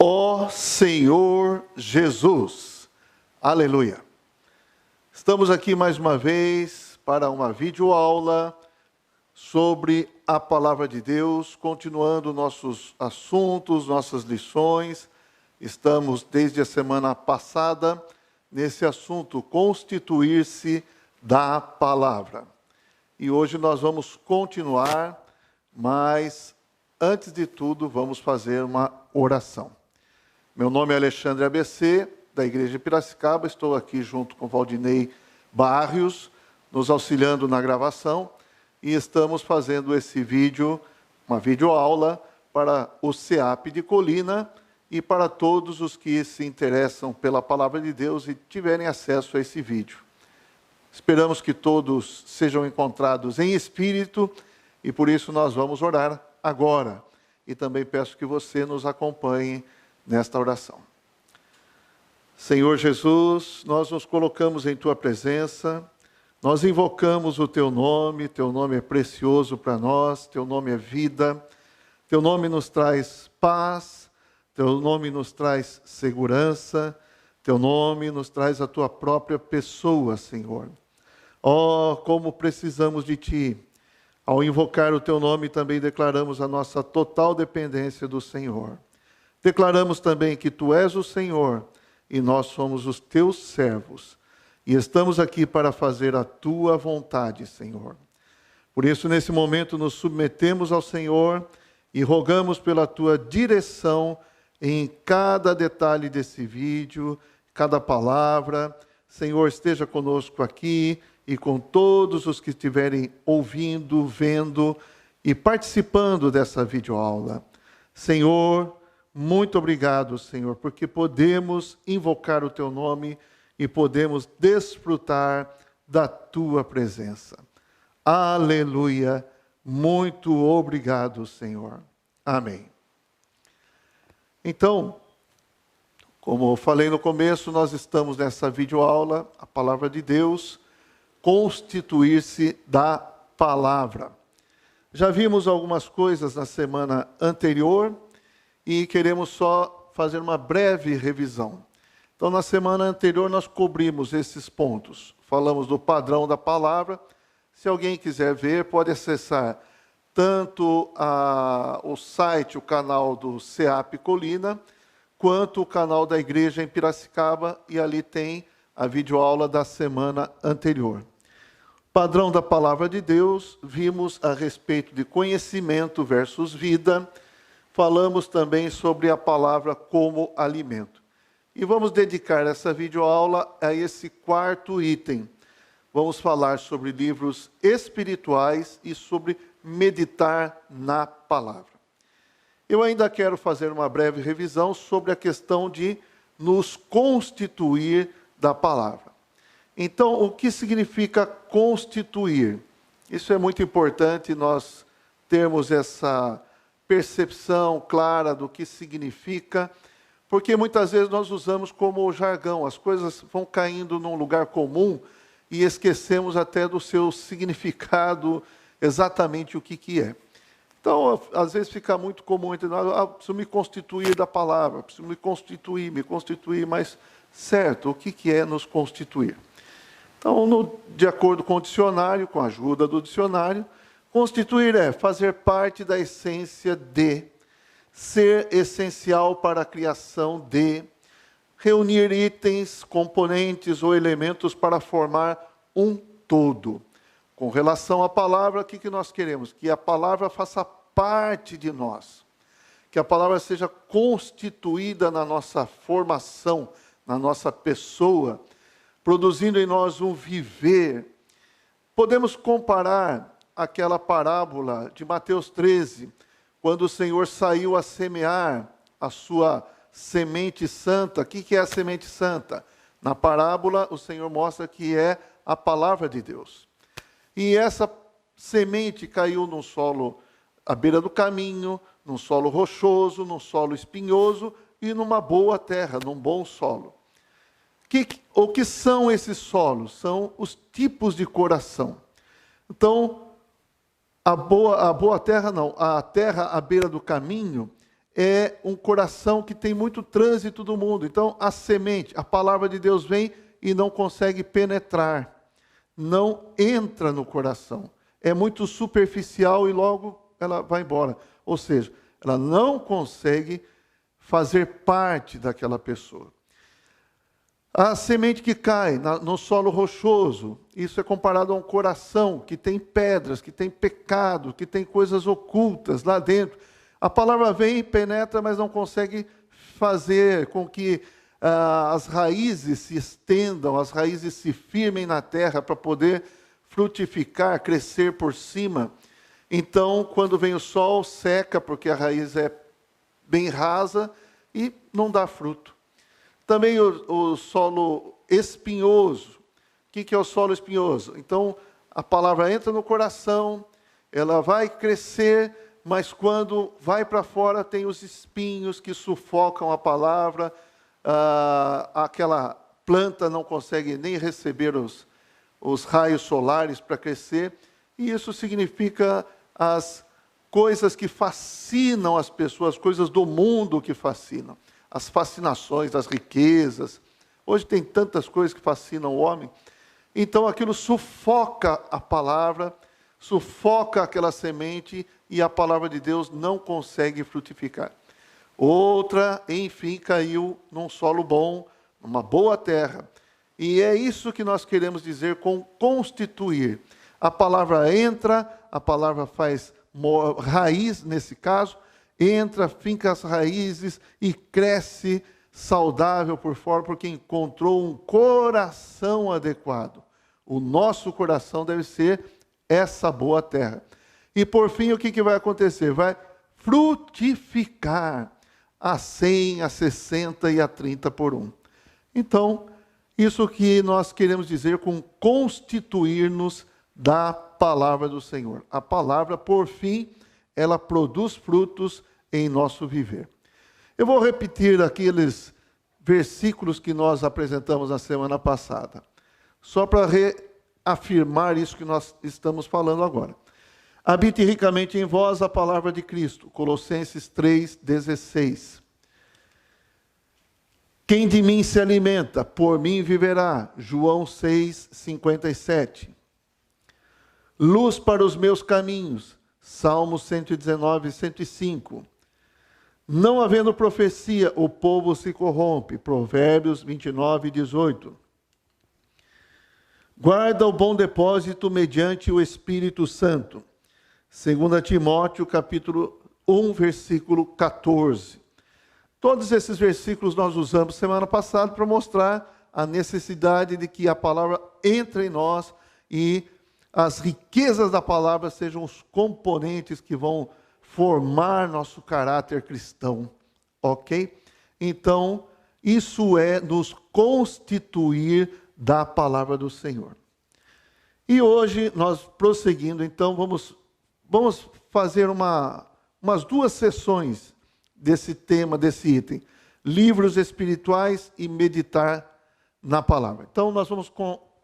Ó Senhor Jesus. Aleluia. Estamos aqui mais uma vez para uma videoaula sobre a Palavra de Deus, continuando nossos assuntos, nossas lições. Estamos desde a semana passada nesse assunto, constituir-se da Palavra. E hoje nós vamos continuar, mas antes de tudo vamos fazer uma oração. Meu nome é Alexandre ABC, da Igreja de Piracicaba. Estou aqui junto com Valdinei Barrios, nos auxiliando na gravação. E estamos fazendo esse vídeo, uma videoaula, para o CEAP de Colina e para todos os que se interessam pela Palavra de Deus e tiverem acesso a esse vídeo. Esperamos que todos sejam encontrados em espírito e por isso nós vamos orar agora. E também peço que você nos acompanhe nesta oração. Senhor Jesus, nós nos colocamos em Tua presença, nós invocamos o Teu nome é precioso para nós, Teu nome é vida, Teu nome nos traz paz, Teu nome nos traz segurança, Teu nome nos traz a Tua própria pessoa, Senhor. Oh, como precisamos de Ti. Ao invocar o Teu nome, também declaramos a nossa total dependência do Senhor. Declaramos também que Tu és o Senhor e nós somos os Teus servos. E estamos aqui para fazer a Tua vontade, Senhor. Por isso, nesse momento, nos submetemos ao Senhor e rogamos pela Tua direção em cada detalhe desse vídeo, cada palavra. Senhor, esteja conosco aqui e com todos os que estiverem ouvindo, vendo e participando dessa videoaula. Senhor, muito obrigado, Senhor, porque podemos invocar o Teu nome e podemos desfrutar da Tua presença. Aleluia. Muito obrigado, Senhor. Amém. Então, como eu falei no começo, nós estamos nessa videoaula, a Palavra de Deus, constituir-se da Palavra. Já vimos algumas coisas na semana anterior e queremos só fazer uma breve revisão. Então, na semana anterior, nós cobrimos esses pontos. Falamos do padrão da palavra. Se alguém quiser ver, pode acessar tanto o site, o canal do CEAP Colina, quanto o canal da Igreja em Piracicaba, e ali tem a videoaula da semana anterior. Padrão da palavra de Deus, vimos a respeito de conhecimento versus vida. Falamos também sobre a palavra como alimento. E vamos dedicar essa videoaula a esse quarto item. Vamos falar sobre livros espirituais e sobre meditar na palavra. Eu ainda quero fazer uma breve revisão sobre a questão de nos constituir da palavra. Então, o que significa constituir? Isso é muito importante nós termos essa percepção clara do que significa, porque muitas vezes nós usamos como jargão, as coisas vão caindo num lugar comum e esquecemos até do seu significado, exatamente o que é. Então, às vezes fica muito comum entre nós, preciso me constituir da palavra, preciso me constituir, mas certo, o que é nos constituir? Então, de acordo com o dicionário, com a ajuda do dicionário, constituir é fazer parte da essência de, ser essencial para a criação de, reunir itens, componentes ou elementos para formar um todo. Com relação à palavra, o que nós queremos? Que a palavra faça parte de nós. Que a palavra seja constituída na nossa formação, na nossa pessoa, produzindo em nós um viver. Podemos comparar aquela parábola de Mateus 13, quando o Senhor saiu a semear a sua semente santa. O que é a semente santa? Na parábola, o Senhor mostra que é a palavra de Deus. E essa semente caiu num solo à beira do caminho, num solo rochoso, num solo espinhoso e numa boa terra, num bom solo. O que são esses solos? São os tipos de coração. Então, a boa terra não, a terra à beira do caminho é um coração que tem muito trânsito do mundo. Então, a semente, a palavra de Deus vem e não consegue penetrar, não entra no coração. É muito superficial e logo ela vai embora. Ou seja, ela não consegue fazer parte daquela pessoa. A semente que cai no solo rochoso, isso é comparado a um coração que tem pedras, que tem pecado, que tem coisas ocultas lá dentro. A palavra vem e penetra, mas não consegue fazer com que as raízes se estendam, as raízes se firmem na terra para poder frutificar, crescer por cima. Então, quando vem o sol, seca, porque a raiz é bem rasa e não dá fruto. Também o solo espinhoso. O que é o solo espinhoso? Então, a palavra entra no coração, ela vai crescer, mas quando vai para fora tem os espinhos que sufocam a palavra, aquela planta não consegue nem receber os raios solares para crescer, e isso significa as coisas que fascinam as pessoas, as coisas do mundo que fascinam, as fascinações, as riquezas. Hoje tem tantas coisas que fascinam o homem, então aquilo sufoca a palavra, sufoca aquela semente e a palavra de Deus não consegue frutificar. Outra, enfim, caiu num solo bom, numa boa terra. E é isso que nós queremos dizer com constituir. A palavra entra, a palavra faz raiz, nesse caso, entra, finca as raízes e cresce saudável por fora, porque encontrou um coração adequado. O nosso coração deve ser essa boa terra. E por fim, o que vai acontecer? Vai frutificar a 100, a 60 e a 30 por 1. Então, isso que nós queremos dizer com constituir-nos da palavra do Senhor. A palavra, por fim, ela produz frutos em nosso viver. Eu vou repetir aqueles versículos que nós apresentamos na semana passada, só para reafirmar isso que nós estamos falando agora. Habite ricamente em vós a palavra de Cristo. Colossenses 3,16. Quem de mim se alimenta, por mim viverá. João 6,57. Luz para os meus caminhos. Salmos 119, 105. Não havendo profecia, o povo se corrompe. Provérbios 29, 18. Guarda o bom depósito mediante o Espírito Santo. 2 Timóteo, capítulo 1, versículo 14. Todos esses versículos nós usamos semana passada para mostrar a necessidade de que a palavra entre em nós e as riquezas da palavra sejam os componentes que vão formar nosso caráter cristão. Ok? Então, isso é nos constituir da palavra do Senhor. E hoje, nós prosseguindo, então, vamos fazer umas 2 sessões desse tema, desse item. Livros espirituais e meditar na palavra. Então, nós vamos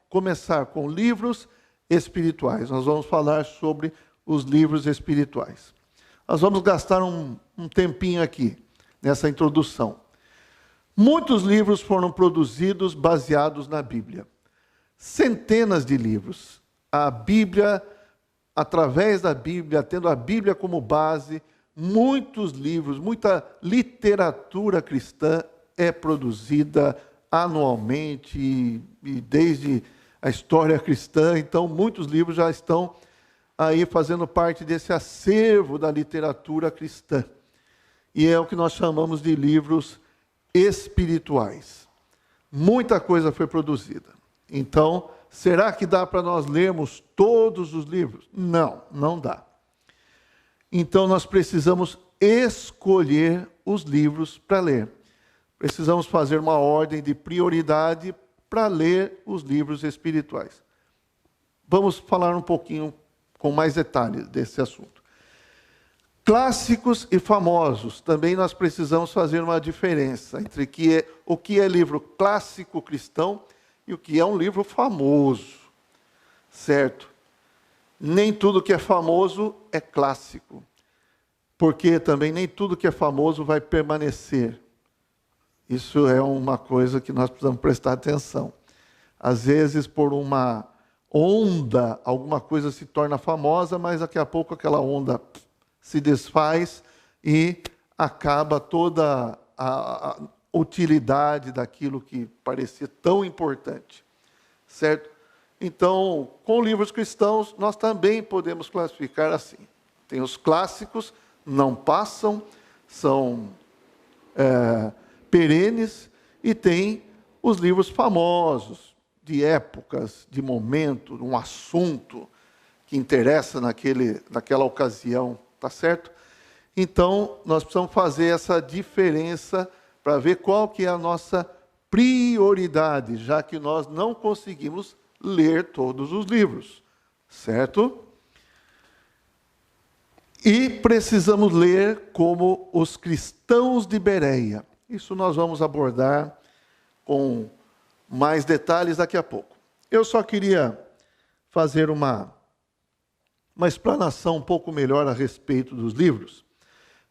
começar com livros espirituais. Nós vamos falar sobre os livros espirituais. Nós vamos gastar um tempinho aqui, nessa introdução. Muitos livros foram produzidos baseados na Bíblia. Centenas de livros. A Bíblia, através da Bíblia, tendo a Bíblia como base, muitos livros, muita literatura cristã é produzida anualmente e desde a história cristã. Então, muitos livros já estão aí fazendo parte desse acervo da literatura cristã. E é o que nós chamamos de livros espirituais. Muita coisa foi produzida. Então, será que dá para nós lermos todos os livros? Não, não dá. Então, nós precisamos escolher os livros para ler. Precisamos fazer uma ordem de prioridade para ler os livros espirituais. Vamos falar um pouquinho com mais detalhes desse assunto. Clássicos e famosos. Também nós precisamos fazer uma diferença entre o que é livro clássico cristão e o que é um livro famoso. Certo? Nem tudo que é famoso é clássico. porque também nem tudo que é famoso vai permanecer. Isso é uma coisa que nós precisamos prestar atenção. Às vezes, por uma onda, alguma coisa se torna famosa, mas daqui a pouco aquela onda se desfaz e acaba toda a utilidade daquilo que parecia tão importante, certo? Então, com livros cristãos, nós também podemos classificar assim. Tem os clássicos, não passam, são perenes, e tem os livros famosos, de épocas, de momento, um assunto que interessa naquela ocasião, tá certo? Então, nós precisamos fazer essa diferença para ver qual que é a nossa prioridade, já que nós não conseguimos ler todos os livros, certo? E precisamos ler como os cristãos de Bereia. Isso nós vamos abordar com mais detalhes daqui a pouco. Eu só queria fazer uma explanação um pouco melhor a respeito dos livros.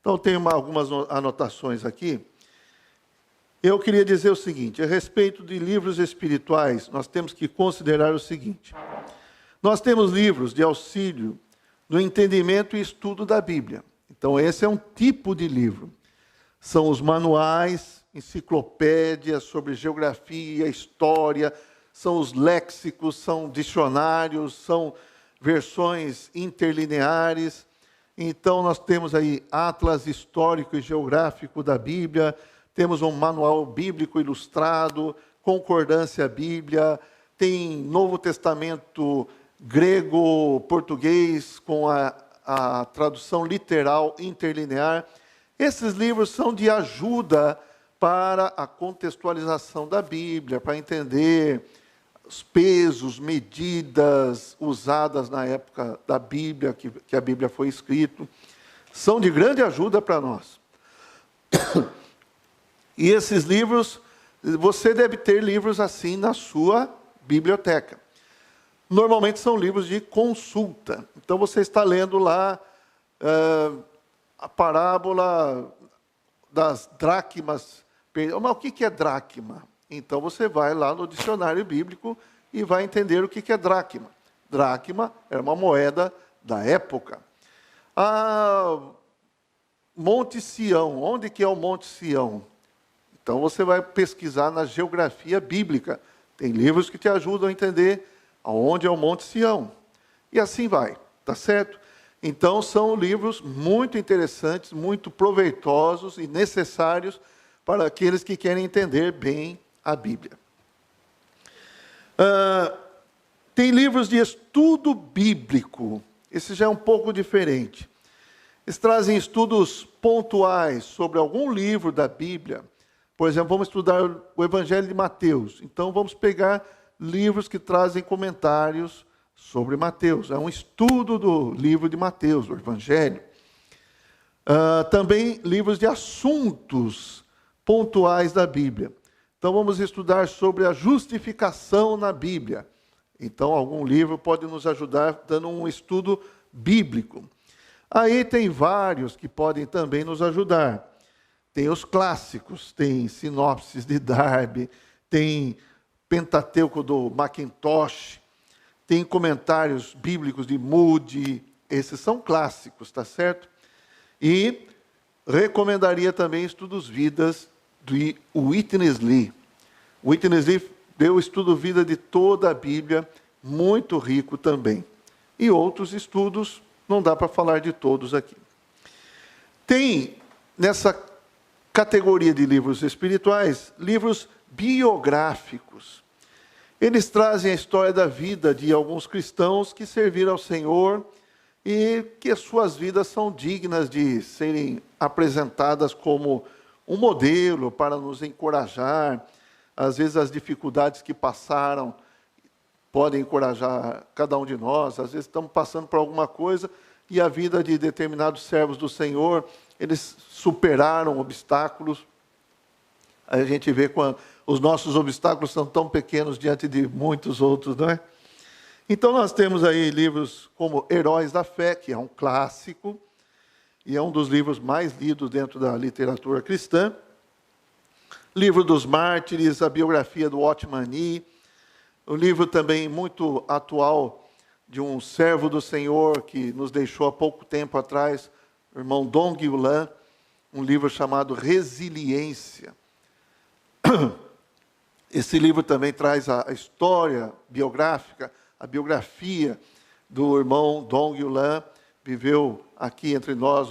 Então, tenho algumas anotações aqui. Eu queria dizer o seguinte: a respeito de livros espirituais, nós temos que considerar o seguinte. Nós temos livros de auxílio no entendimento e estudo da Bíblia. Então, esse é um tipo de livro. São os manuais, enciclopédias sobre geografia, história, são os léxicos, são dicionários, são versões interlineares. Então, nós temos aí Atlas Histórico e Geográfico da Bíblia, temos um manual bíblico ilustrado, concordância Bíblia, tem Novo Testamento grego, português, com a tradução literal interlinear. Esses livros são de ajuda para a contextualização da Bíblia, para entender os pesos, medidas usadas na época da Bíblia, que a Bíblia foi escrita. São de grande ajuda para nós. E esses livros, você deve ter livros assim na sua biblioteca. Normalmente são livros de consulta. Então você está lendo lá a parábola das dracmas. Mas o que é dracma? Então você vai lá no dicionário bíblico e vai entender o que é dracma. Dracma era uma moeda da época. Monte Sião. Onde que é o Monte Sião? Então você vai pesquisar na geografia bíblica. Tem livros que te ajudam a entender aonde é o Monte Sião. E assim vai, tá certo? Então são livros muito interessantes, muito proveitosos e necessários para aqueles que querem entender bem a Bíblia. Tem livros de estudo bíblico. Esse já é um pouco diferente. Eles trazem estudos pontuais sobre algum livro da Bíblia. Por exemplo, vamos estudar o Evangelho de Mateus. Então, vamos pegar livros que trazem comentários sobre Mateus. É um estudo do livro de Mateus, do Evangelho. Também livros de assuntos pontuais da Bíblia. Então, vamos estudar sobre a justificação na Bíblia. Então, algum livro pode nos ajudar dando um estudo bíblico. Aí tem vários que podem também nos ajudar. Tem os clássicos, tem Sinopses de Darby, tem Pentateuco do Mackintosh, tem comentários bíblicos de Moody. Esses são clássicos, tá certo? E recomendaria também estudos vidas de Witness Lee. Witness Lee deu o estudo vida de toda a Bíblia, muito rico também. E outros estudos, não dá para falar de todos aqui. Tem, nessa categoria de livros espirituais, livros biográficos. Eles trazem a história da vida de alguns cristãos que serviram ao Senhor e que as suas vidas são dignas de serem apresentadas como um modelo para nos encorajar. Às vezes as dificuldades que passaram podem encorajar cada um de nós. Às vezes estamos passando por alguma coisa e a vida de determinados servos do Senhor, eles superaram obstáculos. A gente vê quando os nossos obstáculos são tão pequenos diante de muitos outros, não é? Então nós temos aí livros como Heróis da Fé, que é um clássico. e é um dos livros mais lidos dentro da literatura cristã. Livro dos Mártires, a biografia do Watchman Nee, o livro também muito atual de um servo do Senhor que nos deixou há pouco tempo atrás, o irmão Dong Yulan, um livro chamado Resiliência. Esse livro também traz a história biográfica, a biografia do irmão Dong Yulan, viveu aqui entre nós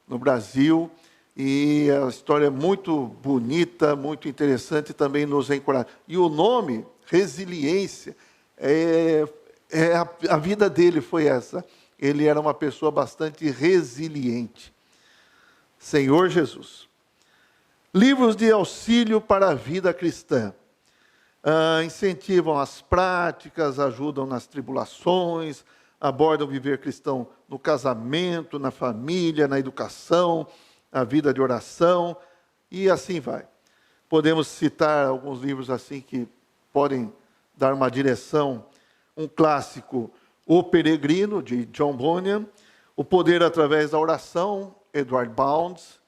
no Brasil, e a história é muito bonita, muito interessante, e também nos encoraja. E o nome, Resiliência, a vida dele foi essa. Ele era uma pessoa bastante resiliente. Senhor Jesus. Livros de auxílio para a vida cristã. Incentivam as práticas, ajudam nas tribulações, abordam o viver cristão no casamento, na família, na educação, na vida de oração, e assim vai. Podemos citar alguns livros assim que podem dar uma direção. Um clássico, O Peregrino, de John Bunyan, O Poder através da Oração, Edward Bounds,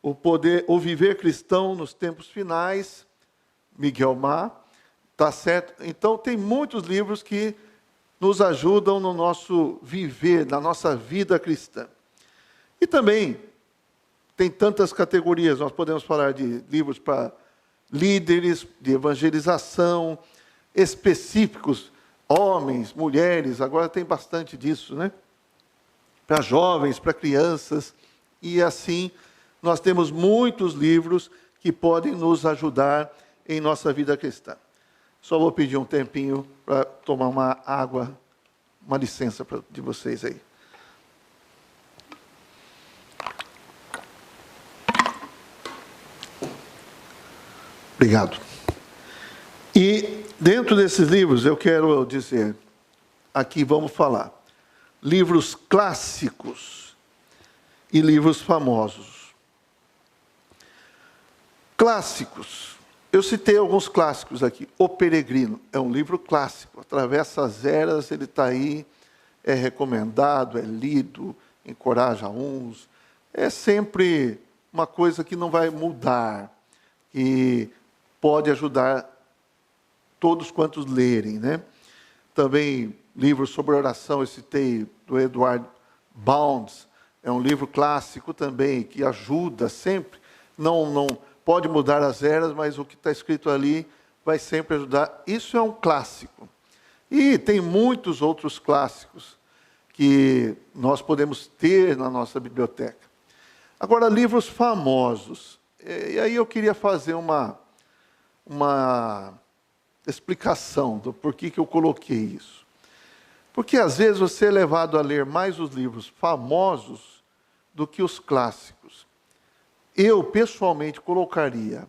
O Viver Cristão nos Tempos Finais, Miguel Ma, tá certo? Então, tem muitos livros que nos ajudam no nosso viver, na nossa vida cristã. E também tem tantas categorias, nós podemos falar de livros para líderes, de evangelização, específicos, homens, mulheres, agora tem bastante disso, né? Para jovens, para crianças, e assim nós temos muitos livros que podem nos ajudar em nossa vida cristã. Só vou pedir um tempinho para tomar uma água, uma licença de vocês aí. Obrigado. E dentro desses livros, eu quero dizer, aqui vamos falar, livros clássicos e livros famosos. Clássicos. Eu citei alguns clássicos aqui. O Peregrino é um livro clássico. Atravessa as eras, ele está aí, é recomendado, é lido, encoraja uns. É sempre uma coisa que não vai mudar, que pode ajudar todos quantos lerem, né? Também livros sobre oração, eu citei do Edward Bounds, é um livro clássico também, que ajuda sempre, não pode mudar as eras, mas o que está escrito ali vai sempre ajudar. Isso é um clássico. E tem muitos outros clássicos que nós podemos ter na nossa biblioteca. Agora, livros famosos. E aí eu queria fazer uma explicação do porquê que eu coloquei isso. Porque às vezes você é levado a ler mais os livros famosos do que os clássicos. Eu, pessoalmente, colocaria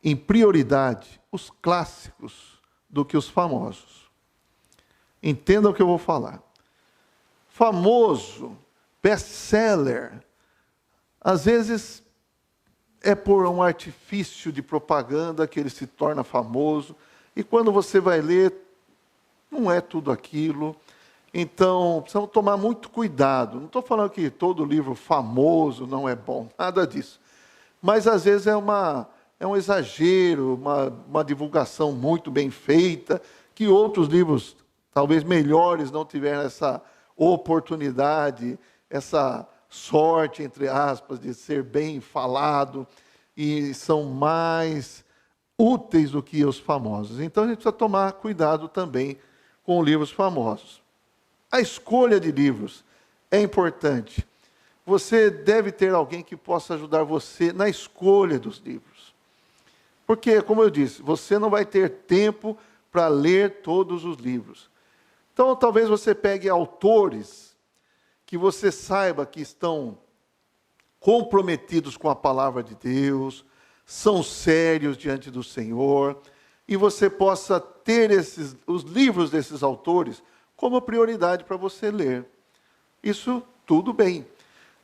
em prioridade os clássicos do que os famosos. Entendam o que eu vou falar. Famoso, best-seller, às vezes é por um artifício de propaganda que ele se torna famoso, e quando você vai ler, não é tudo aquilo. Então, precisamos tomar muito cuidado. Não estou falando que todo livro famoso não é bom, nada disso. Mas, às vezes, é um exagero, uma divulgação muito bem feita, que outros livros, talvez melhores, não tiveram essa oportunidade, essa sorte, entre aspas, de ser bem falado, e são mais úteis do que os famosos. Então, a gente precisa tomar cuidado também com livros famosos. A escolha de livros é importante. Você deve ter alguém que possa ajudar você na escolha dos livros. Porque, como eu disse, você não vai ter tempo para ler todos os livros. Então, talvez você pegue autores que você saiba que estão comprometidos com a palavra de Deus, são sérios diante do Senhor, e você possa ter os livros desses autores como prioridade para você ler. Isso tudo bem.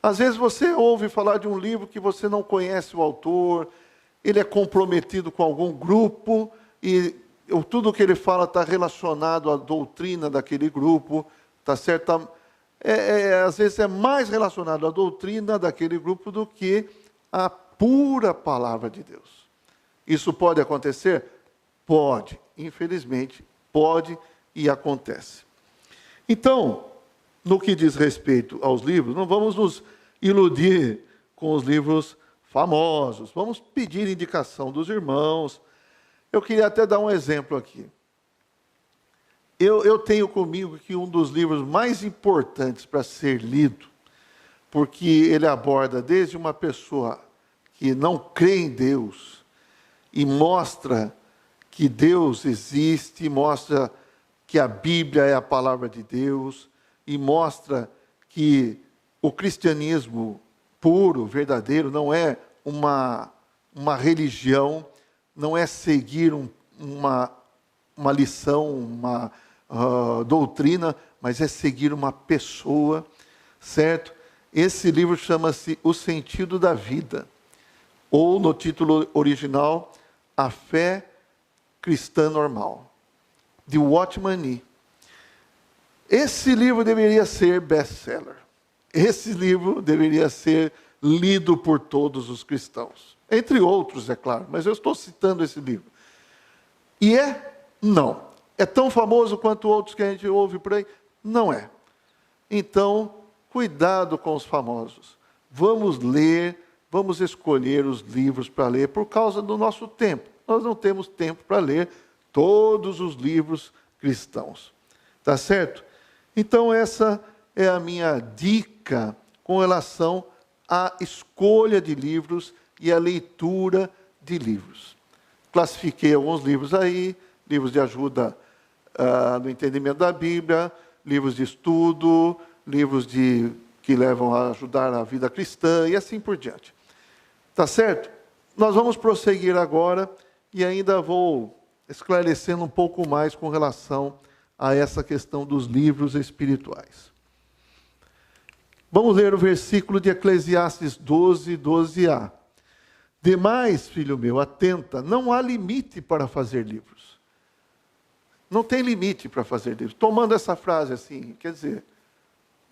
Às vezes você ouve falar de um livro que você não conhece o autor, ele é comprometido com algum grupo, e tudo que ele fala está relacionado à doutrina daquele grupo, tá certo? às vezes é mais relacionado à doutrina daquele grupo do que à pura palavra de Deus. Isso pode acontecer? Pode. Infelizmente, pode e acontece. Então, no que diz respeito aos livros, não vamos nos iludir com os livros famosos. Vamos pedir indicação dos irmãos. Eu queria até dar um exemplo aqui. Eu tenho comigo que um dos livros mais importantes para ser lido, porque ele aborda desde uma pessoa que não crê em Deus e mostra que Deus existe, mostra que a Bíblia é a palavra de Deus e mostra que o cristianismo puro, verdadeiro, não é uma religião, não é seguir uma lição, uma doutrina, mas é seguir uma pessoa, certo? Esse livro chama-se O Sentido da Vida, ou no título original, A Fé Cristã Normal, de Watchman Nee. Esse livro deveria ser best-seller. Esse livro deveria ser lido por todos os cristãos. Entre outros, é claro, mas eu estou citando esse livro. E não. É tão famoso quanto outros que a gente ouve por aí? Não é. Então, cuidado com os famosos. Vamos ler, vamos escolher os livros para ler por causa do nosso tempo. Nós não temos tempo para ler todos os livros cristãos. Tá certo? Então, essa é a minha dica com relação à escolha de livros e à leitura de livros. Classifiquei alguns livros aí, livros de ajuda no entendimento da Bíblia, livros de estudo, livros que levam a ajudar a vida cristã e assim por diante. Tá certo? Nós vamos prosseguir agora e ainda vou esclarecendo um pouco mais com relação a essa questão dos livros espirituais. Vamos ler o versículo de Eclesiastes 12, 12a. Demais, filho meu, atenta, não há limite para fazer livros. Não tem limite para fazer livros. Tomando essa frase assim, quer dizer,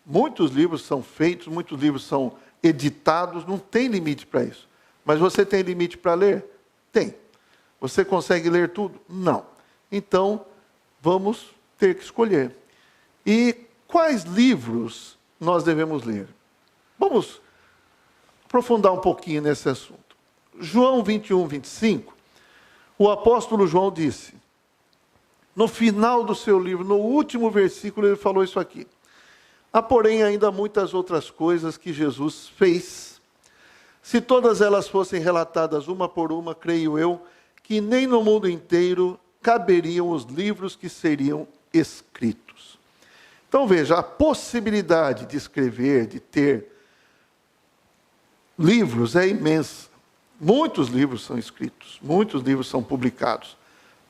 muitos livros são feitos, muitos livros são editados, não tem limite para isso. Mas você tem limite para ler? Tem. Você consegue ler tudo? Não. Então, vamos ter que escolher. E quais livros nós devemos ler? Vamos aprofundar um pouquinho nesse assunto. João 21, 25, o apóstolo João disse, no final do seu livro, no último versículo, ele falou isso aqui. Há, porém, ainda muitas outras coisas que Jesus fez. Se todas elas fossem relatadas uma por uma, creio eu, que nem no mundo inteiro caberiam os livros que seriam escritos. Então, veja, a possibilidade de escrever, de ter livros é imensa. Muitos livros são escritos, muitos livros são publicados.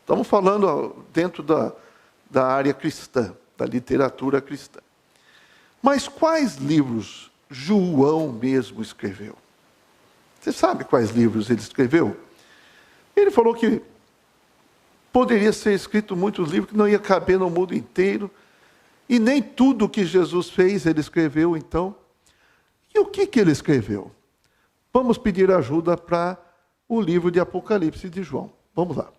Estamos falando dentro da área cristã, da literatura cristã. Mas quais livros João mesmo escreveu? Você sabe quais livros ele escreveu? Ele falou que poderia ser escrito muitos livros que não ia caber no mundo inteiro, e nem tudo que Jesus fez ele escreveu, então. E o que ele escreveu? Vamos pedir ajuda para o livro de Apocalipse de João. Vamos lá.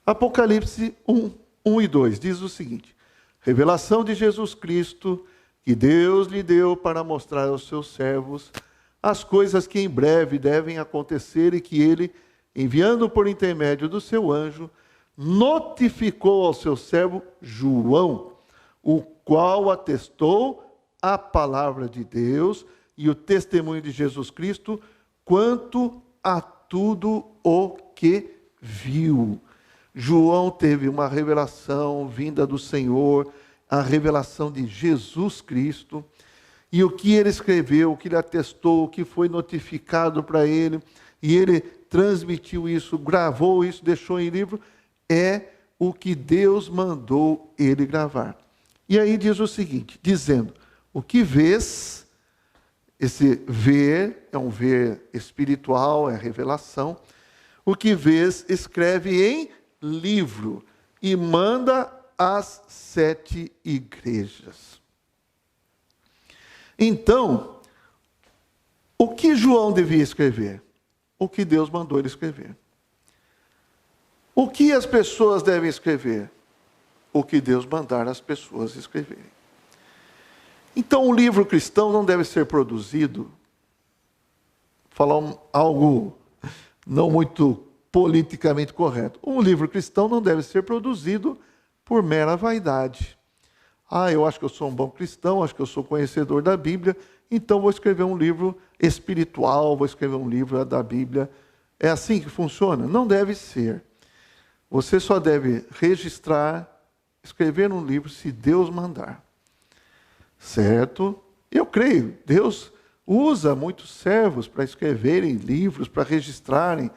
Apocalipse 1, 1 e 2 diz o seguinte: revelação de Jesus Cristo, que Deus lhe deu para mostrar aos seus servos as coisas que em breve devem acontecer e que ele, enviando por intermédio do seu anjo, notificou ao seu servo João, o qual atestou a palavra de Deus e o testemunho de Jesus Cristo quanto a tudo o que viu. João teve uma revelação vinda do Senhor, a revelação de Jesus Cristo, e o que ele escreveu, o que ele atestou, o que foi notificado para ele, e ele transmitiu isso, gravou isso, deixou em livro, é o que Deus mandou ele gravar. E aí diz o seguinte, dizendo, o que vês, esse ver é um ver espiritual, é revelação, o que vês escreve em livro e manda às 7 igrejas. Então, o que João devia escrever? O que Deus mandou ele escrever. O que as pessoas devem escrever? O que Deus mandar as pessoas escreverem. Então, o livro cristão não deve ser produzido, falar algo não muito politicamente correto. Um livro cristão não deve ser produzido por mera vaidade. Eu acho que eu sou um bom cristão, acho que eu sou conhecedor da Bíblia, então vou escrever um livro espiritual, vou escrever um livro da Bíblia. É assim que funciona? Não deve ser. Você só deve registrar, escrever um livro se Deus mandar. Certo? Eu creio, Deus usa muitos servos para escreverem livros, para registrarem.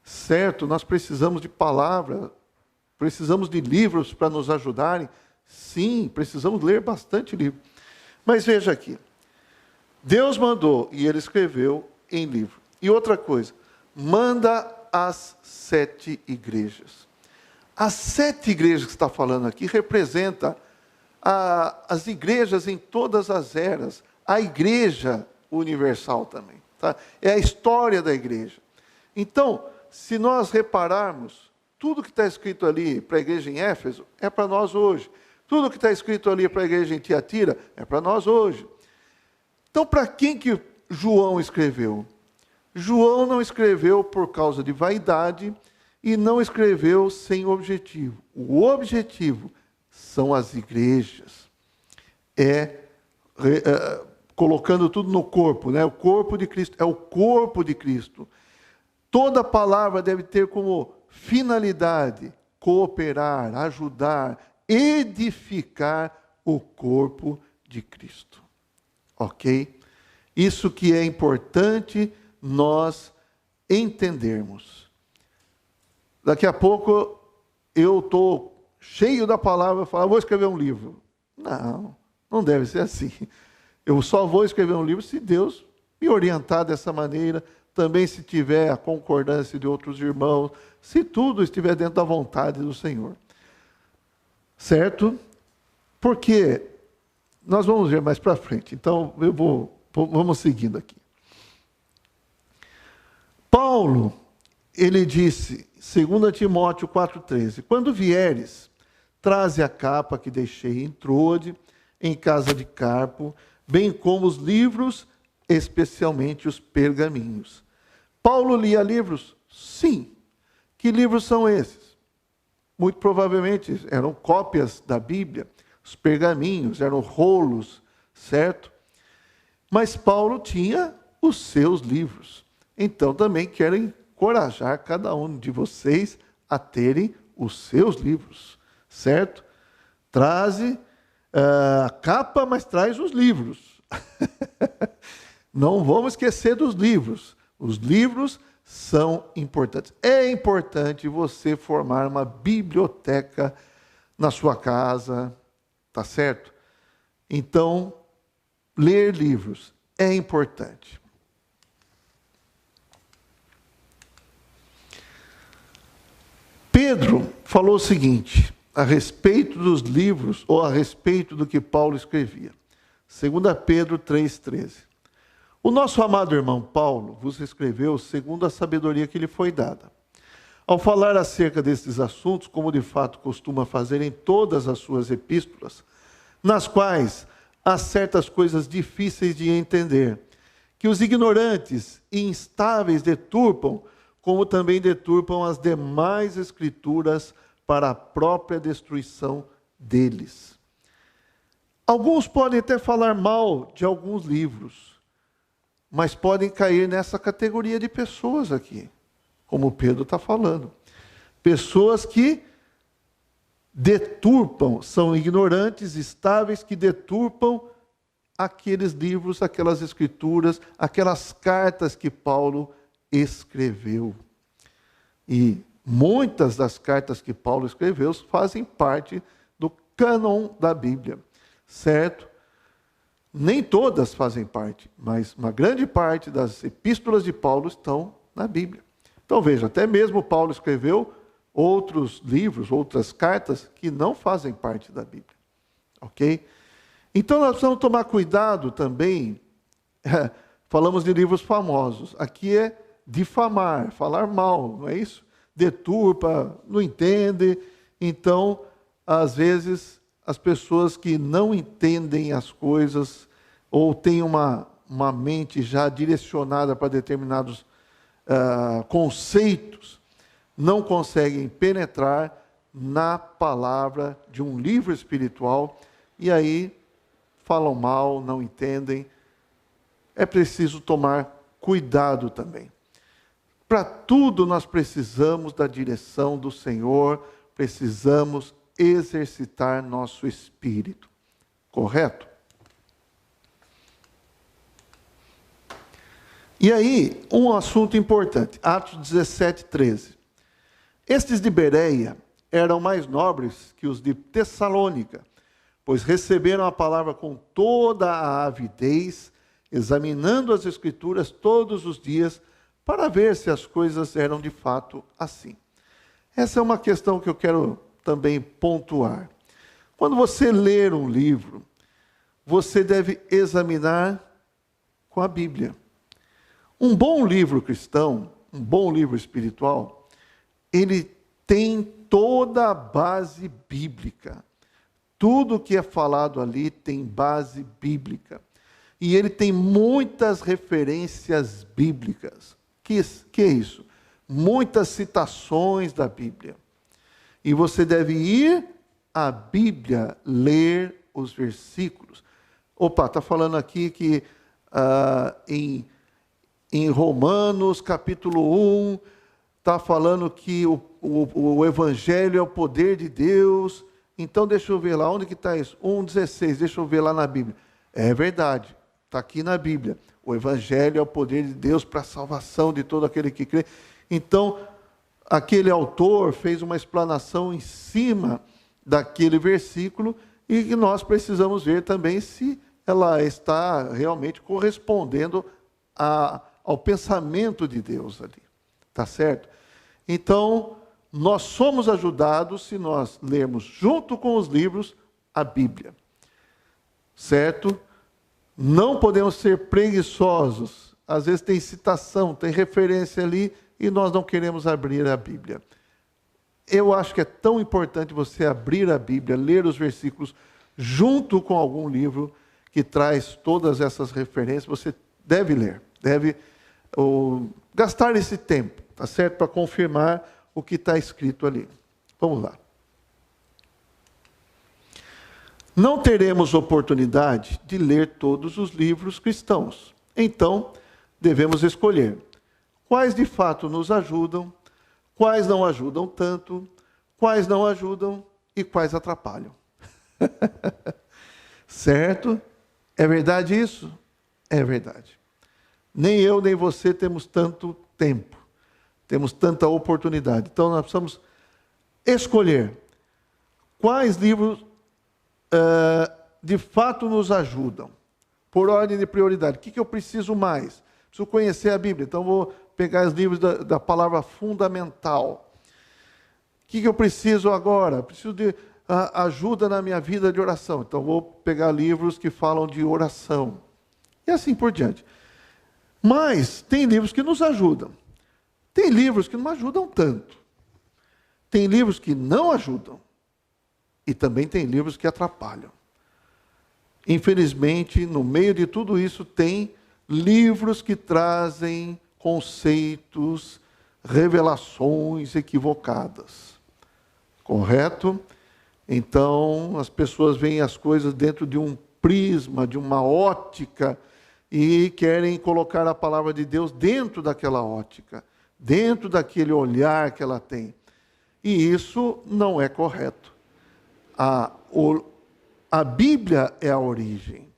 Certo? Nós precisamos de palavra, precisamos de livros para nos ajudarem. Sim, precisamos ler bastante livro. Mas veja aqui, Deus mandou e ele escreveu em livro. E outra coisa, manda as 7 igrejas. As 7 igrejas que está falando aqui representa as igrejas em todas as eras, a igreja universal também. Tá? É a história da igreja. Então, se nós repararmos, tudo que está escrito ali para a igreja em Éfeso é para nós hoje. Tudo que está escrito ali para a igreja em Tiatira é para nós hoje. Então, para quem que João escreveu? João não escreveu por causa de vaidade e não escreveu sem objetivo. O objetivo são as igrejas. Colocando tudo no corpo, né? O corpo de Cristo é o corpo de Cristo. Toda palavra deve ter como finalidade cooperar, ajudar, edificar o corpo de Cristo. Ok? Isso que é importante nós entendermos. Daqui a pouco eu estou cheio da palavra, falo, vou escrever um livro. Não deve ser assim. Eu só vou escrever um livro se Deus me orientar dessa maneira, também se tiver a concordância de outros irmãos, se tudo estiver dentro da vontade do Senhor. Certo? Porque nós vamos ver mais para frente. Então, vamos seguindo aqui. Paulo, ele disse, 2 Timóteo 4,13, quando vieres, traze a capa que deixei em Troade, em casa de Carpo, bem como os livros, especialmente os pergaminhos. Paulo lia livros? Sim. Que livros são esses? Muito provavelmente eram cópias da Bíblia, os pergaminhos, eram rolos, certo? Mas Paulo tinha os seus livros. Então também quero encorajar cada um de vocês a terem os seus livros, certo? Traze a capa, mas traz os livros. Não vamos esquecer dos livros. Os livros são importantes. É importante você formar uma biblioteca na sua casa, tá certo? Então, ler livros é importante. Pedro falou o seguinte, a respeito dos livros, ou a respeito do que Paulo escrevia. 2 Pedro 3,13. O nosso amado irmão Paulo vos escreveu segundo a sabedoria que lhe foi dada. Ao falar acerca desses assuntos, como de fato costuma fazer em todas as suas epístolas, nas quais há certas coisas difíceis de entender, que os ignorantes e instáveis deturpam, como também deturpam as demais escrituras para a própria destruição deles. Alguns podem até falar mal de alguns livros, mas podem cair nessa categoria de pessoas aqui, como Pedro está falando. Pessoas que deturpam, são ignorantes, estáveis, que deturpam aqueles livros, aquelas escrituras, aquelas cartas que Paulo escreveu. E muitas das cartas que Paulo escreveu fazem parte do cânon da Bíblia, certo? Nem todas fazem parte, mas uma grande parte das epístolas de Paulo estão na Bíblia. Então veja, até mesmo Paulo escreveu outros livros, outras cartas que não fazem parte da Bíblia. Ok? Então nós precisamos tomar cuidado também. Falamos de livros famosos. Aqui é difamar, falar mal, não é isso? Deturpa, não entende. Então, às vezes, as pessoas que não entendem as coisas ou têm uma mente já direcionada para determinados conceitos, não conseguem penetrar na palavra de um livro espiritual e aí falam mal, não entendem. É preciso tomar cuidado também. Para tudo nós precisamos da direção do Senhor, precisamos exercitar nosso espírito. Correto? E aí, um assunto importante, Atos 17, 13. Estes de Bereia eram mais nobres que os de Tessalônica, pois receberam a palavra com toda a avidez, examinando as Escrituras todos os dias, para ver se as coisas eram de fato assim. Essa é uma questão que eu quero também pontuar. Quando você ler um livro, você deve examinar com a Bíblia. Um bom livro cristão, um bom livro espiritual, ele tem toda a base bíblica. Tudo que é falado ali tem base bíblica. E ele tem muitas referências bíblicas. Que é isso? Muitas citações da Bíblia. E você deve ir à Bíblia ler os versículos. Opa, está falando aqui que em Romanos capítulo 1, está falando que o Evangelho é o poder de Deus. Então deixa eu ver lá, onde que está isso? 1,16, deixa eu ver lá na Bíblia. É verdade, está aqui na Bíblia. O Evangelho é o poder de Deus para a salvação de todo aquele que crê. Então, aquele autor fez uma explanação em cima daquele versículo e que nós precisamos ver também se ela está realmente correspondendo ao pensamento de Deus ali. Tá certo? Então, nós somos ajudados se nós lermos junto com os livros a Bíblia. Certo? Não podemos ser preguiçosos. Às vezes tem citação, tem referência ali e nós não queremos abrir a Bíblia. Eu acho que é tão importante você abrir a Bíblia, ler os versículos junto com algum livro que traz todas essas referências. Você deve ler, deve gastar esse tempo, tá certo? Para confirmar o que está escrito ali. Vamos lá. Não teremos oportunidade de ler todos os livros cristãos. Então, devemos escolher quais de fato nos ajudam, quais não ajudam tanto, quais não ajudam e quais atrapalham. Certo? É verdade isso? É verdade. Nem eu, nem você temos tanto tempo, temos tanta oportunidade. Então, nós precisamos escolher quais livros de fato nos ajudam, por ordem de prioridade. O que eu preciso mais? Preciso conhecer a Bíblia, então vou pegar os livros da palavra fundamental. O que eu preciso agora? Preciso de ajuda na minha vida de oração, então vou pegar livros que falam de oração. E assim por diante. Mas tem livros que nos ajudam. Tem livros que não ajudam tanto. Tem livros que não ajudam. E também tem livros que atrapalham. Infelizmente, no meio de tudo isso, tem livros que trazem conceitos, revelações equivocadas. Correto? Então, as pessoas veem as coisas dentro de um prisma, de uma ótica, e querem colocar a palavra de Deus dentro daquela ótica, dentro daquele olhar que ela tem. E isso não é correto. A Bíblia é a origem.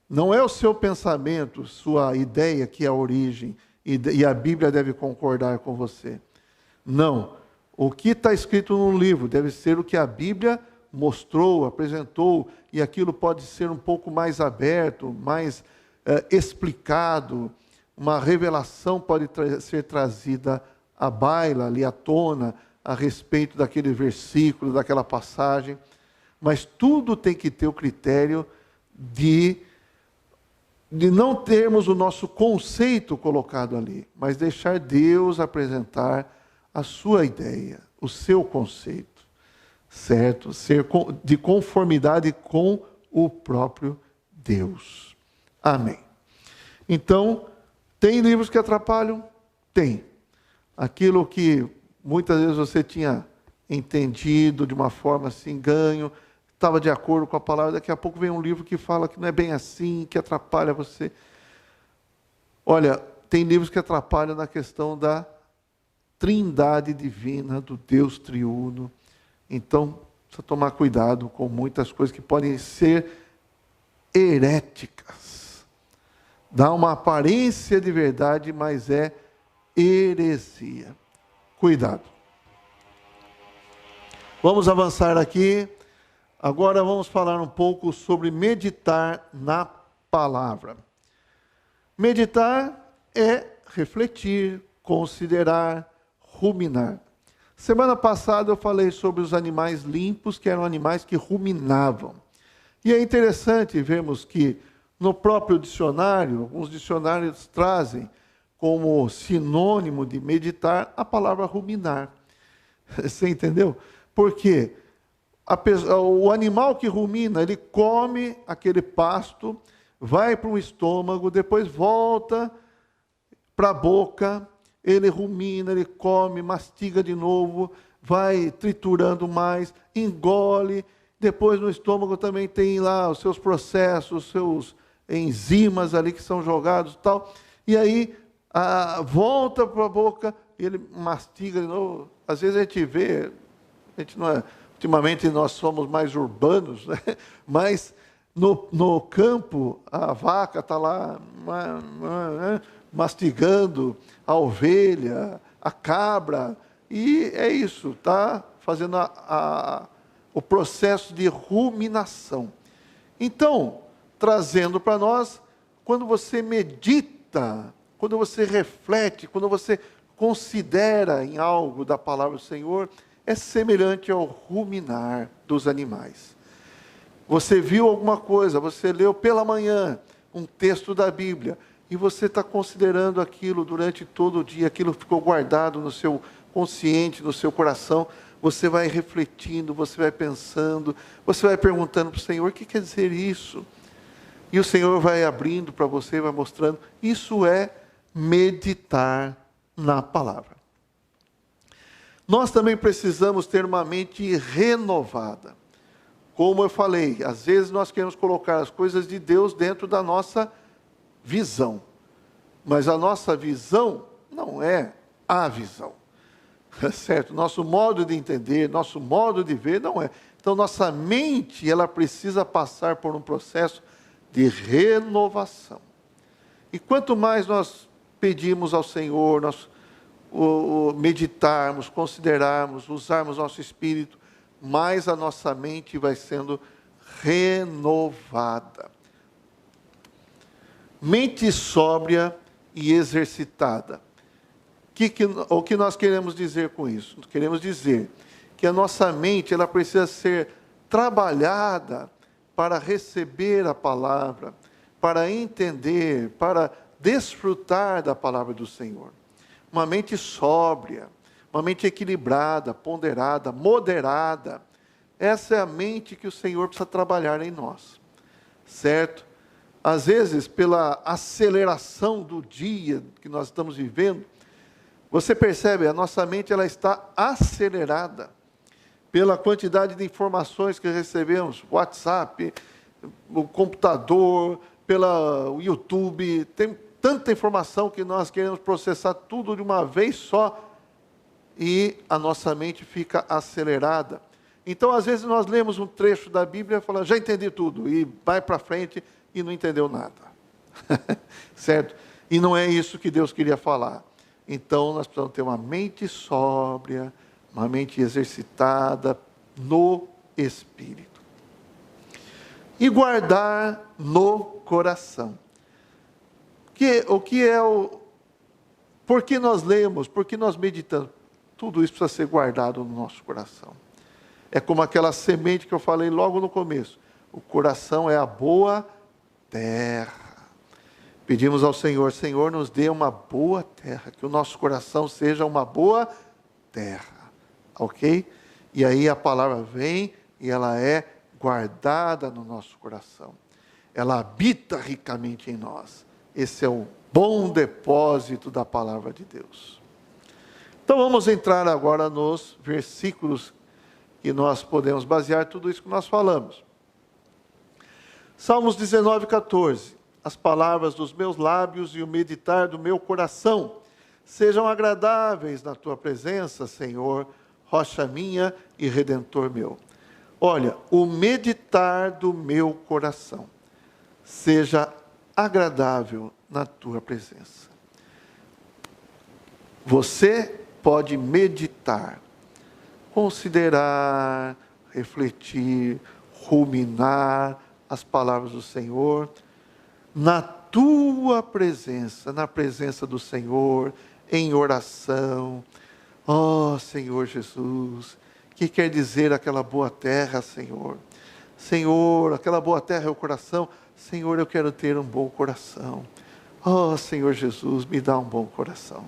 Não é o seu pensamento, sua ideia que é a origem, e a Bíblia deve concordar com você. Não. O que está escrito no livro deve ser o que a Bíblia mostrou, apresentou, e aquilo pode ser um pouco mais aberto, mais explicado. Uma revelação pode ser trazida à baila, ali à tona, a respeito daquele versículo, daquela passagem. Mas tudo tem que ter o critério de não termos o nosso conceito colocado ali, mas deixar Deus apresentar a sua ideia, o seu conceito, certo? Ser de conformidade com o próprio Deus. Amém. Então, tem livros que atrapalham? Tem. Aquilo que muitas vezes você tinha entendido de uma forma assim, ganho, estava de acordo com a palavra, daqui a pouco vem um livro que fala que não é bem assim, que atrapalha você. Olha, tem livros que atrapalham na questão da trindade divina, do Deus triuno. Então, precisa tomar cuidado com muitas coisas que podem ser heréticas. Dá uma aparência de verdade, mas é heresia. Cuidado. Vamos avançar aqui. Agora vamos falar um pouco sobre meditar na palavra. Meditar é refletir, considerar, ruminar. Semana passada eu falei sobre os animais limpos, que eram animais que ruminavam. E é interessante vermos que no próprio dicionário, alguns dicionários trazem como sinônimo de meditar a palavra ruminar. Você entendeu? Porque o animal que rumina, ele come aquele pasto, vai para o estômago, depois volta para a boca, ele rumina, ele come, mastiga de novo, vai triturando mais, engole, depois no estômago também tem lá os seus processos, os seus enzimas ali que são jogados e tal, e aí volta para a boca, e ele mastiga de novo. Às vezes a gente vê, a gente não é... Ultimamente nós somos mais urbanos, né? Mas no campo a vaca está lá mastigando, a ovelha, a cabra, e é isso, está fazendo o processo de ruminação. Então, trazendo para nós, quando você medita, quando você reflete, quando você considera em algo da palavra do Senhor, é semelhante ao ruminar dos animais. Você viu alguma coisa, você leu pela manhã um texto da Bíblia, e você está considerando aquilo durante todo o dia, aquilo ficou guardado no seu consciente, no seu coração, você vai refletindo, você vai pensando, você vai perguntando para o Senhor, o que quer dizer isso? E o Senhor vai abrindo para você, vai mostrando. Isso é meditar na palavra. Nós também precisamos ter uma mente renovada. Como eu falei, às vezes nós queremos colocar as coisas de Deus dentro da nossa visão. Mas a nossa visão não é a visão. Certo? Nosso modo de entender, nosso modo de ver não é. Então nossa mente, ela precisa passar por um processo de renovação. E quanto mais nós pedimos ao Senhor, nós meditarmos, considerarmos, usarmos nosso espírito, mais a nossa mente vai sendo renovada. Mente sóbria e exercitada. O que nós queremos dizer com isso? Queremos dizer que a nossa mente ela precisa ser trabalhada para receber a palavra, para entender, para desfrutar da palavra do Senhor. Uma mente sóbria, uma mente equilibrada, ponderada, moderada. Essa é a mente que o Senhor precisa trabalhar em nós, certo? Às vezes, pela aceleração do dia que nós estamos vivendo, você percebe, a nossa mente ela está acelerada pela quantidade de informações que recebemos, WhatsApp, o computador, pelo YouTube, tem tanta informação que nós queremos processar tudo de uma vez só e a nossa mente fica acelerada. Então, às vezes, nós lemos um trecho da Bíblia e falamos, já entendi tudo, e vai para frente e não entendeu nada. Certo? E não é isso que Deus queria falar. Então, nós precisamos ter uma mente sóbria, uma mente exercitada no Espírito. E guardar no coração. Por que nós lemos, por que nós meditamos? Tudo isso precisa ser guardado no nosso coração. É como aquela semente que eu falei logo no começo. O coração é a boa terra. Pedimos ao Senhor, Senhor, nos dê uma boa terra, que o nosso coração seja uma boa terra, ok? E aí a palavra vem e ela é guardada no nosso coração. Ela habita ricamente em nós. Esse é o bom depósito da palavra de Deus. Então vamos entrar agora nos versículos que nós podemos basear tudo isso que nós falamos. Salmos 19, 14. As palavras dos meus lábios e o meditar do meu coração sejam agradáveis na tua presença, Senhor, rocha minha e redentor meu. Olha, o meditar do meu coração seja agradável na tua presença. Você pode meditar, considerar, refletir, ruminar as palavras do Senhor na tua presença, na presença do Senhor, em oração. Oh, Senhor Jesus, que quer dizer aquela boa terra, Senhor? Senhor, aquela boa terra é o coração. Senhor, eu quero ter um bom coração. Oh, Senhor Jesus, me dá um bom coração.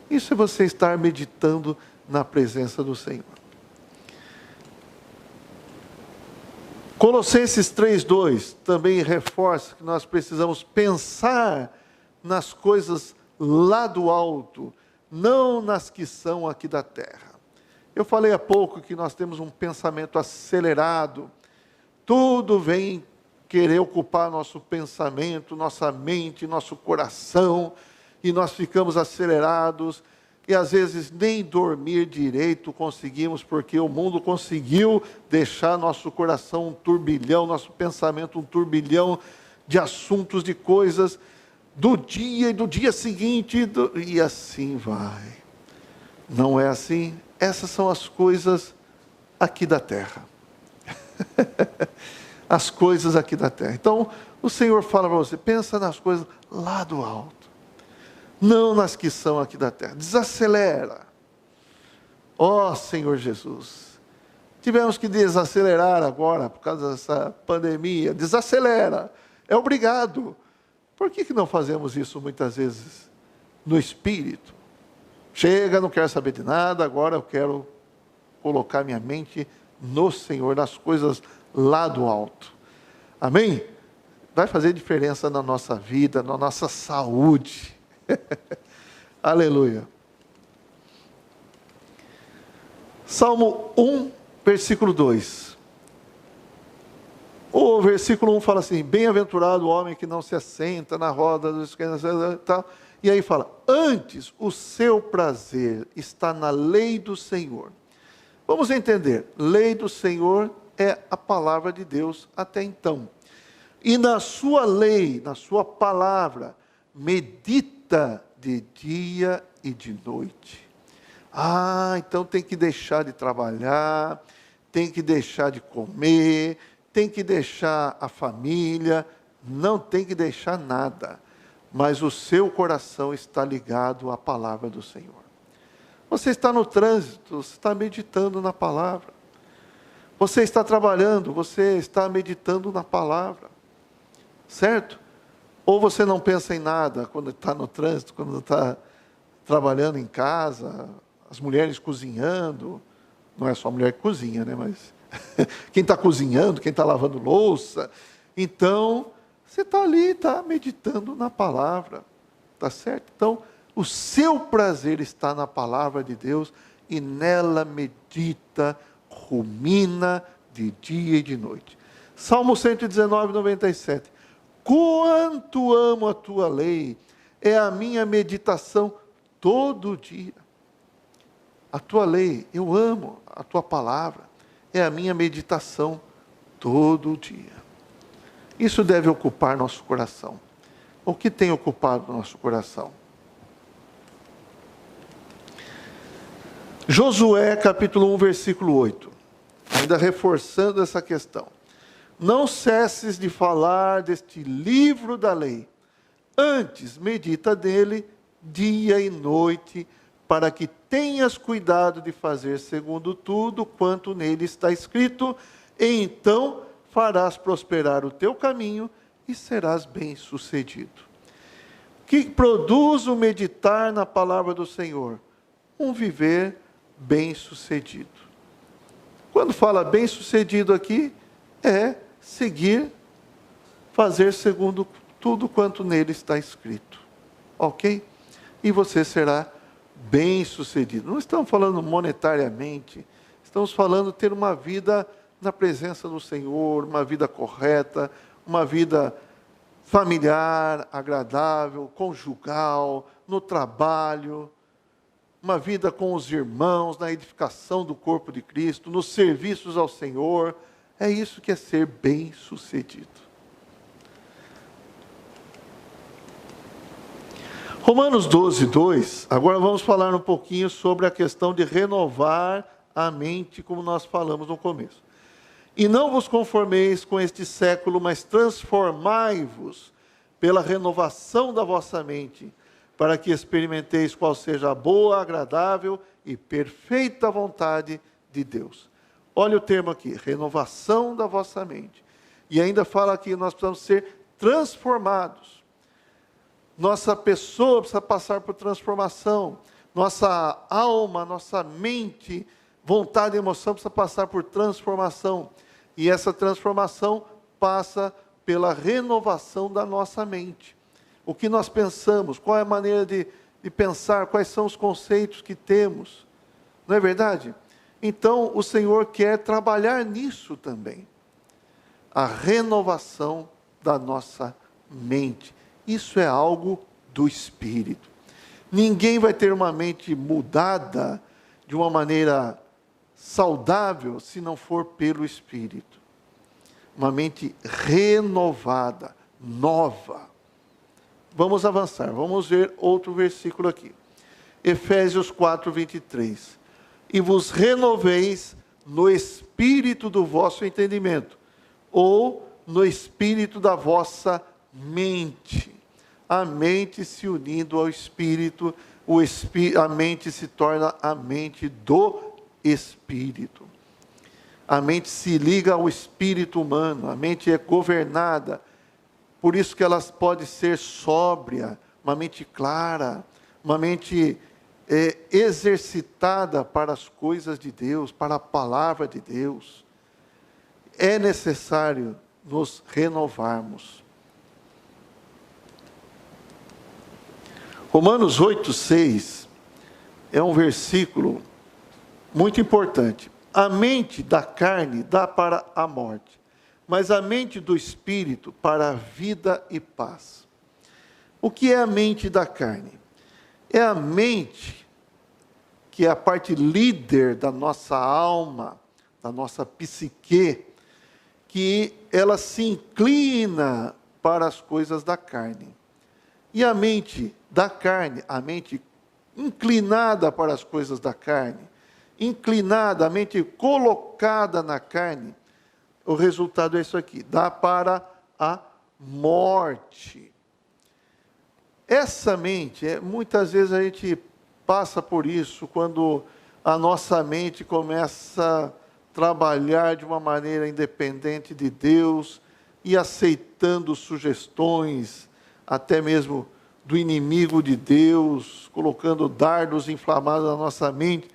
Isso é você estar meditando na presença do Senhor. Colossenses 3:2 também reforça que nós precisamos pensar nas coisas lá do alto, não nas que são aqui da terra. Eu falei há pouco que nós temos um pensamento acelerado, tudo vem querer ocupar nosso pensamento, nossa mente, nosso coração, e nós ficamos acelerados, e às vezes nem dormir direito conseguimos, porque o mundo conseguiu deixar nosso coração um turbilhão, nosso pensamento um turbilhão de assuntos, de coisas, do dia e do dia seguinte, e assim vai. Não é assim? Essas são as coisas aqui da terra. As coisas aqui da terra. Então, o Senhor fala para você, pensa nas coisas lá do alto, não nas que são aqui da terra. Desacelera. Ó Senhor Jesus, tivemos que desacelerar agora, por causa dessa pandemia. Desacelera, é obrigado. Por que não fazemos isso muitas vezes no Espírito? Chega, não quero saber de nada, agora eu quero colocar minha mente no Senhor, nas coisas lá do alto. Amém? Vai fazer diferença na nossa vida, na nossa saúde. Aleluia. Salmo 1, versículo 2. O versículo 1 fala assim, bem-aventurado o homem que não se assenta na roda dos esquerdos e tal. E aí fala, antes o seu prazer está na lei do Senhor. Vamos entender, lei do Senhor é a palavra de Deus até então. E na sua lei, na sua palavra, medita de dia e de noite. Ah, então tem que deixar de trabalhar, tem que deixar de comer, tem que deixar a família, não tem que deixar nada. Mas o seu coração está ligado à palavra do Senhor. Você está no trânsito, você está meditando na palavra. Você está trabalhando, você está meditando na palavra. Certo? Ou você não pensa em nada quando está no trânsito, quando está trabalhando em casa, as mulheres cozinhando. Não é só a mulher que cozinha, né? Mas quem está cozinhando, quem está lavando louça. Então, você está ali, está meditando na palavra. Está certo? Então, o seu prazer está na palavra de Deus e nela medita, rumina de dia e de noite. Salmo 119, 97. Quanto amo a tua lei, é a minha meditação todo dia. A tua lei, eu amo a tua palavra, é a minha meditação todo dia. Isso deve ocupar nosso coração. O que tem ocupado nosso coração? Josué capítulo 1, versículo 8. Ainda reforçando essa questão. Não cesses de falar deste livro da lei. Antes, medita dele dia e noite, para que tenhas cuidado de fazer segundo tudo quanto nele está escrito. E então farás prosperar o teu caminho e serás bem-sucedido. O que produz o meditar na palavra do Senhor? Um viver bem-sucedido. Quando fala bem-sucedido aqui, é seguir, fazer segundo tudo quanto nele está escrito. Ok? E você será bem-sucedido. Não estamos falando monetariamente, estamos falando ter uma vida na presença do Senhor, uma vida correta, uma vida familiar, agradável, conjugal, no trabalho, uma vida com os irmãos, na edificação do corpo de Cristo, nos serviços ao Senhor. É isso que é ser bem-sucedido. Romanos 12, 2, agora vamos falar um pouquinho sobre a questão de renovar a mente, como nós falamos no começo. E não vos conformeis com este século, mas transformai-vos pela renovação da vossa mente, para que experimenteis qual seja a boa, agradável e perfeita vontade de Deus. Olha o termo aqui, renovação da vossa mente. E ainda fala que nós precisamos ser transformados. Nossa pessoa precisa passar por transformação. Nossa alma, nossa mente, vontade e emoção precisa passar por transformação. E essa transformação passa pela renovação da nossa mente. O que nós pensamos, qual é a maneira de pensar, quais são os conceitos que temos. Não é verdade? Então, o Senhor quer trabalhar nisso também. A renovação da nossa mente. Isso é algo do Espírito. Ninguém vai ter uma mente mudada de uma maneira saudável se não for pelo Espírito. Uma mente renovada, nova. Vamos avançar, vamos ver outro versículo aqui. Efésios 4, 23. E vos renoveis no espírito do vosso entendimento, ou no espírito da vossa mente. A mente se unindo ao espírito, a mente se torna a mente do espírito. A mente se liga ao espírito humano, a mente é governada. Por isso que ela pode ser sóbria, uma mente clara, uma mente exercitada para as coisas de Deus, para a palavra de Deus. É necessário nos renovarmos. Romanos 8, 6 é um versículo muito importante. A mente da carne dá para a morte, mas a mente do Espírito para a vida e paz. O que é a mente da carne? É a mente que é a parte líder da nossa alma, da nossa psique, que ela se inclina para as coisas da carne. E a mente da carne, a mente inclinada para as coisas da carne, inclinada, a mente colocada na carne, o resultado é isso aqui, dá para a morte. Essa mente, muitas vezes a gente passa por isso, quando a nossa mente começa a trabalhar de uma maneira independente de Deus, e aceitando sugestões, até mesmo do inimigo de Deus, colocando dardos inflamados na nossa mente,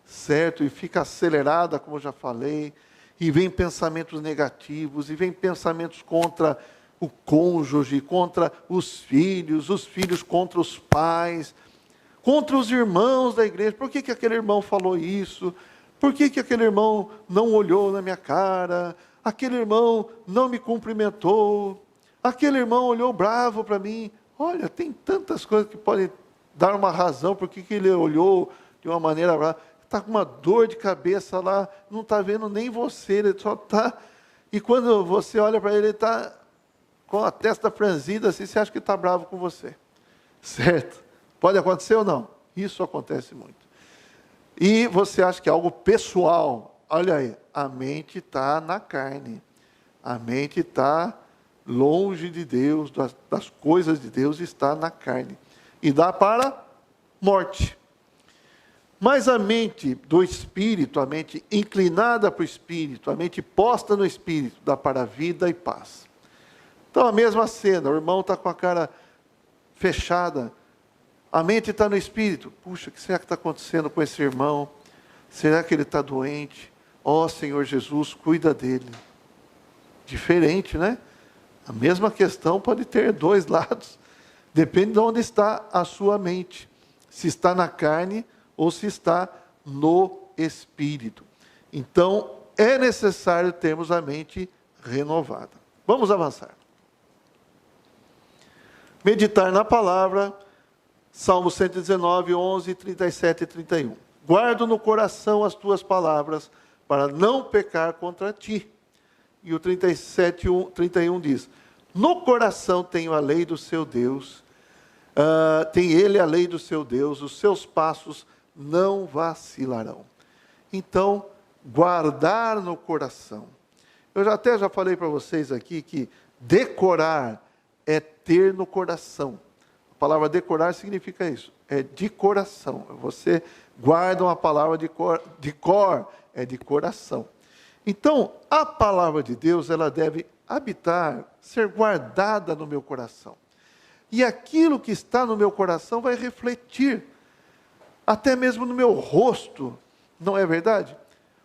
certo? E fica acelerada, como eu já falei, e vem pensamentos negativos, e vem pensamentos contra o cônjuge, contra os filhos contra os pais, contra os irmãos da igreja. Por que aquele irmão falou isso? Por que aquele irmão não olhou na minha cara? Aquele irmão não me cumprimentou? Aquele irmão olhou bravo para mim? Olha, tem tantas coisas que podem dar uma razão por que ele olhou de uma maneira brava. Está com uma dor de cabeça lá, não está vendo nem você, ele só está... E quando você olha para ele está com a testa franzida, assim, você acha que está bravo com você. Certo? Pode acontecer ou não? Isso acontece muito. E você acha que é algo pessoal. Olha aí, a mente está na carne. A mente está longe de Deus, das coisas de Deus, está na carne. E dá para morte. Mas a mente do Espírito, a mente inclinada para o Espírito, a mente posta no Espírito, dá para a vida e paz. Então a mesma cena, o irmão está com a cara fechada, a mente está no Espírito. Puxa, o que será que está acontecendo com esse irmão? Será que ele está doente? Ó Senhor Jesus, cuida dele. Diferente, né? A mesma questão pode ter dois lados. Depende de onde está a sua mente. Se está na carne ou se está no Espírito. Então, é necessário termos a mente renovada. Vamos avançar. Meditar na palavra, Salmo 119, 11, 37 e 31. Guardo no coração as tuas palavras, para não pecar contra ti. E o 37, 31 diz, no coração tenho a lei do seu Deus, tem ele a lei do seu Deus, os seus passos não vacilarão. Então, guardar no coração. Eu já falei para vocês aqui que decorar é ter no coração. A palavra decorar significa isso, é de coração. Você guarda uma palavra de cor, é de coração. Então, a palavra de Deus, ela deve habitar, ser guardada no meu coração. E aquilo que está no meu coração vai refletir, até mesmo no meu rosto, não é verdade?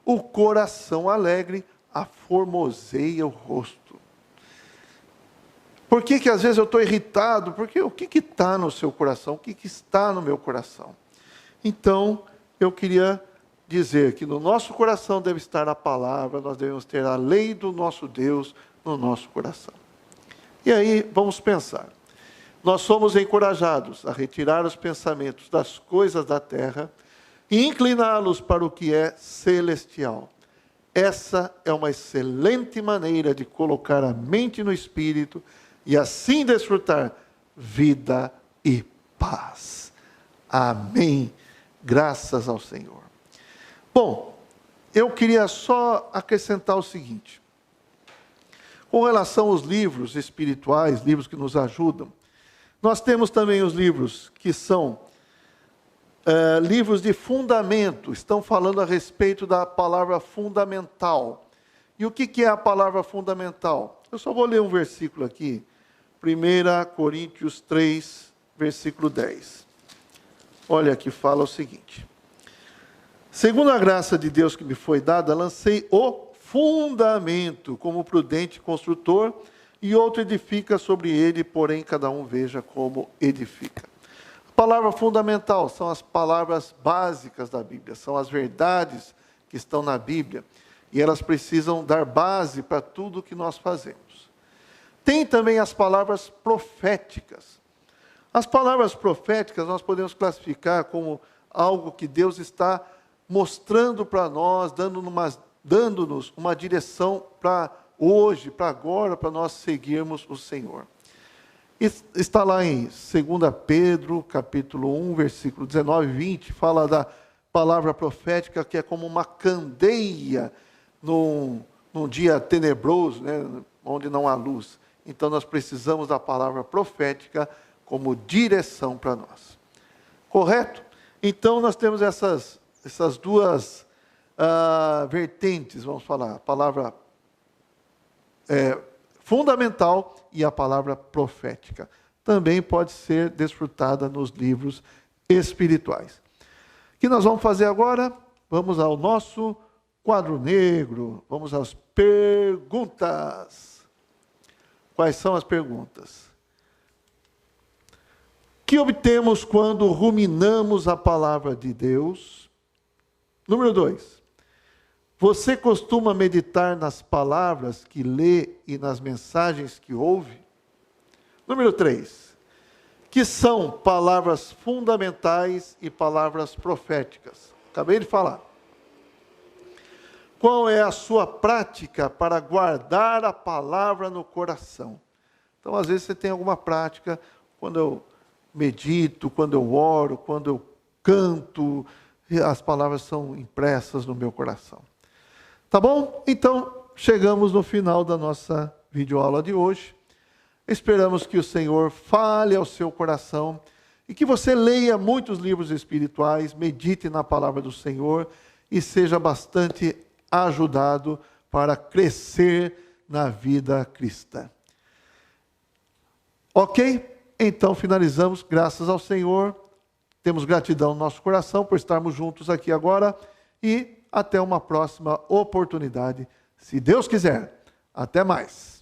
O coração alegre aformoseia o rosto. Por que às vezes eu estou irritado? Porque o que está no seu coração? O que está no meu coração? Então, eu queria dizer que no nosso coração deve estar a palavra, nós devemos ter a lei do nosso Deus no nosso coração. E aí, vamos pensar. Nós somos encorajados a retirar os pensamentos das coisas da terra e incliná-los para o que é celestial. Essa é uma excelente maneira de colocar a mente no Espírito e assim desfrutar vida e paz. Amém. Graças ao Senhor. Bom, eu queria só acrescentar o seguinte. Com relação aos livros espirituais, livros que nos ajudam, nós temos também os livros que são livros de fundamento, estão falando a respeito da palavra fundamental. E o que é a palavra fundamental? Eu só vou ler um versículo aqui, 1 Coríntios 3, versículo 10. Olha, aqui fala o seguinte. Segundo a graça de Deus que me foi dada, lancei o fundamento como prudente construtor, e outro edifica sobre ele, porém cada um veja como edifica. A palavra fundamental são as palavras básicas da Bíblia, são as verdades que estão na Bíblia, e elas precisam dar base para tudo que nós fazemos. Tem também as palavras proféticas. As palavras proféticas nós podemos classificar como algo que Deus está mostrando para nós, dando-nos uma direção para hoje, para agora, para nós seguirmos o Senhor. Está lá em 2 Pedro, capítulo 1, versículo 19 e 20, fala da palavra profética que é como uma candeia num dia tenebroso, né, onde não há luz. Então nós precisamos da palavra profética como direção para nós. Correto? Então nós temos essas duas vertentes, vamos falar, a palavra fundamental e a palavra profética. Também pode ser desfrutada nos livros espirituais. O que nós vamos fazer agora? Vamos ao nosso quadro negro, vamos às perguntas. Quais são as perguntas? O que obtemos quando ruminamos a palavra de Deus? Número 2. Você costuma meditar nas palavras que lê e nas mensagens que ouve? Número 3. Que são palavras fundamentais e palavras proféticas? Acabei de falar. Qual é a sua prática para guardar a palavra no coração? Então, às vezes você tem alguma prática, quando eu medito, quando eu oro, quando eu canto, as palavras são impressas no meu coração. Tá bom? Então, chegamos no final da nossa videoaula de hoje. Esperamos que o Senhor fale ao seu coração e que você leia muitos livros espirituais, medite na palavra do Senhor e seja bastante ajudado para crescer na vida cristã. Ok? Então finalizamos, graças ao Senhor. Temos gratidão no nosso coração por estarmos juntos aqui agora e até uma próxima oportunidade, se Deus quiser. Até mais.